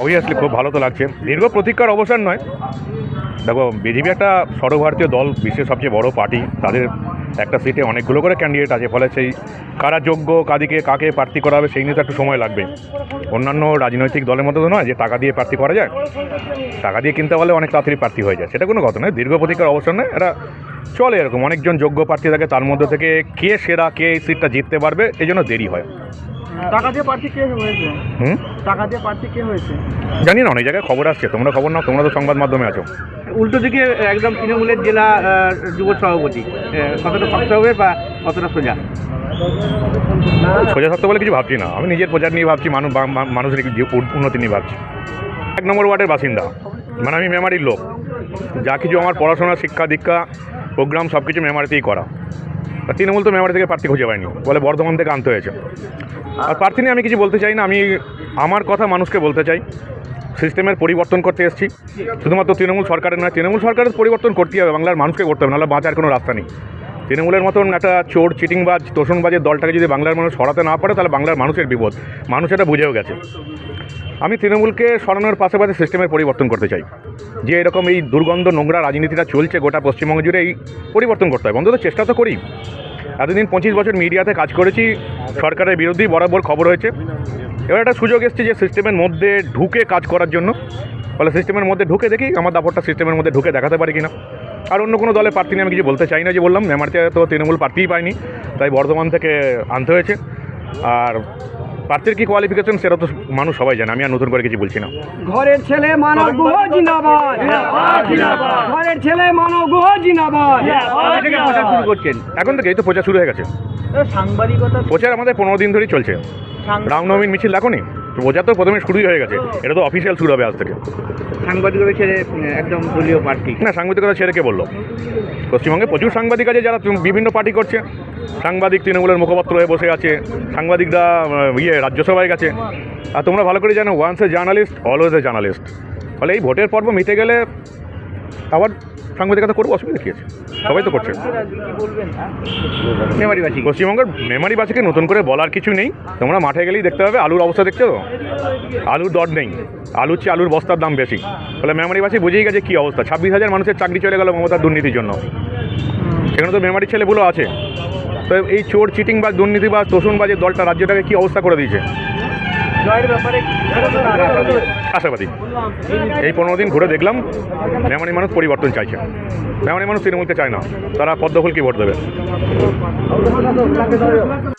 Obviously খুব ভালো তো লাগছে। দীর্ঘ প্রতীক্ষার অবসান নয়। দেখো, বিজেপি একটা সর্বভারতীয় দল, বিশ্বের সবচেয়ে বড় পার্টি। তাদের একটা সিটে অনেকগুলো করে ক্যান্ডিডেট আছে, ফলে সেই কারা যোগ্য, কাকে প্রার্থী করা হবে সেই নিয়ে তো একটু সময় লাগবে। অন্যান্য রাজনৈতিক দলের মতো তো নয় যে টাকা দিয়ে প্রার্থী করা যায়। টাকা দিয়ে কিনতে পারলে অনেক তাড়াতাড়ি প্রার্থী হয়ে যায়, সেটা কোনো কথা নয়। দীর্ঘ প্রতীক্ষার অবসান নয়, এটা চলে এরকম। অনেকজন যোগ্য প্রার্থী থাকে, তার মধ্যে থেকে কে সেরা, কে এই সিটটা জিততে পারবে, এই জন্য দেরি হয়। টাকা দিয়ে প্রার্থী কে হয়েছে? টাকা দিয়ে প্রার্থী কে হয়েছে জানি না, অনেক জায়গায় খবর আসছে। তোমরা খবর নাও, তোমরা তো সংবাদ মাধ্যমে আছো। উল্টো দিকে একদম তৃণমূলের জেলা যুব সভাপতি, কতটা শক্ত হবে বা কতটা সোজা? সোজা থাকতে বলে কিছু ভাবছি না, আমি নিজের প্রচার নিয়ে ভাবছি, মানুষের উন্নতি নিয়ে ভাবছি। 1 নম্বর ওয়ার্ডের বাসিন্দা, মানে আমি মেমারির লোক। যা কিছু আমার পড়াশোনা, শিক্ষা দীক্ষা, প্রোগ্রাম সব কিছু মেমারিতেই করা। আর তৃণমূল তো মেমারি থেকে প্রার্থী খুঁজে পায়নি, বলে বর্ধমান থেকে আনতে হয়েছে। আর প্রার্থী নিয়ে আমি কিছু বলতে চাই না, আমি আমার কথা মানুষকে বলতে চাই। সিস্টেমের পরিবর্তন করতে এসেছি, শুধুমাত্র তৃণমূল সরকারের নয়, তৃণমূল সরকারের পরিবর্তন করতেই হবে, বাংলার মানুষকে করতে হবে, নাহলে বাঁচার কোনো রাস্তা নেই। তৃণমূলের মতন একটা চোর, চিটিংবাজ, তোষণবাজের দলটাকে যদি বাংলার মানুষ সরাতে না পারে, তাহলে বাংলার মানুষের বিপদ। মানুষ এটা বুঝেও গেছে। আমি তৃণমূলকে সরানোর পাশাপাশি সিস্টেমের পরিবর্তন করতে চাই। যে এরকম এই দুর্গন্ধ নোংরা রাজনীতিটা চলছে গোটা পশ্চিমবঙ্গ জুড়ে, এই পরিবর্তন করতে হয়। অন্তত চেষ্টা তো করি। এতদিন 25 বছর মিডিয়াতে কাজ করেছি, সরকারের বিরোধী বরাবর খবর হয়েছে। এবার একটা সুযোগ এসছে যে সিস্টেমের মধ্যে ঢুকে কাজ করার জন্য। ফলে সিস্টেমের মধ্যে ঢুকে দেখি আমার দাপটটা সিস্টেমের মধ্যে ঢুকে দেখাতে পারি কিনা। আর অন্য কোনো দলে প্রার্থী নিয়ে আমি কিছু বলতে চাই না। যে বললাম, মেমারিতে তো তৃণমূল প্রার্থীই পায়নি, তাই বর্ধমান থেকে আনতে হয়েছে। আর প্রার্থীর কী কোয়ালিফিকেশন সেটা তো মানুষ সবাই জানে, আমি আর নতুন করে কিছু বলছি না। ঘরের ছেলে মানব গুহ জিন্দাবাদ, ঘরের ছেলে মানব গুহ জিন্দাবাদ। প্রচার শুরু করছেন এখন থেকে? এই তো প্রচার শুরু হয়ে গেছে। সাংবাদিকতা প্রচার আমাদের 15 দিন ধরেই চলছে। রামনবমীর মিছিল দেখোনি? প্রচার তো প্রথমে শুরুই হয়ে গেছে, এটা তো অফিসিয়াল শুরু হবে আজ থেকে। সাংবাদিকতা ছেড়ে একদম দলীয় প্রার্থী না, সাংবাদিকতা ছেড়ে কে বললো? পশ্চিমবঙ্গে প্রচুর সাংবাদিক আছে যারা বিভিন্ন পার্টি করছে। সাংবাদিক তৃণমূলের মুখপাত্র হয়ে বসে আছে, সাংবাদিকরা রাজ্যসভায় গেছে। আর তোমরা ভালো করে জানো, once a journalist always a journalist. ফলে এই ভোটের পর্ব মিটে গেলে আবার সাংবাদিকতা করবো, অসুবিধা কী আছে? সবাই তো করছে। মেমারিবাসী, পশ্চিমবঙ্গের মেমারিবাসীকে নতুন করে বলার কিছু নেই। তোমরা মাঠে গেলেই দেখতে পাবে, আলুর অবস্থা দেখছো তো? আলুর দর নেই, আলুর চেয়ে আলুর বস্তার দাম বেশি। ফলে মেমারিবাসী বুঝেই গেছে কী অবস্থা। 26,000 মানুষের চাকরি চলে গেল মমতার দুর্নীতির জন্য। সেখানে তো মেমারি ছেলেগুলো আছে। তো এই চোর, চিটিং বা দুর্নীতি বা তোষণবাজের দলটা রাজ্যটাকে কী অবস্থা করে দিয়েছে। আশাবাদী। এই 15 দিন ঘুরে দেখলাম, মেমারি মানুষ পরিবর্তন চাইছে। মেমারি মানুষ তৃণমূলকে চায় না, তারা পদ্মফুলকে ভোট দেবে।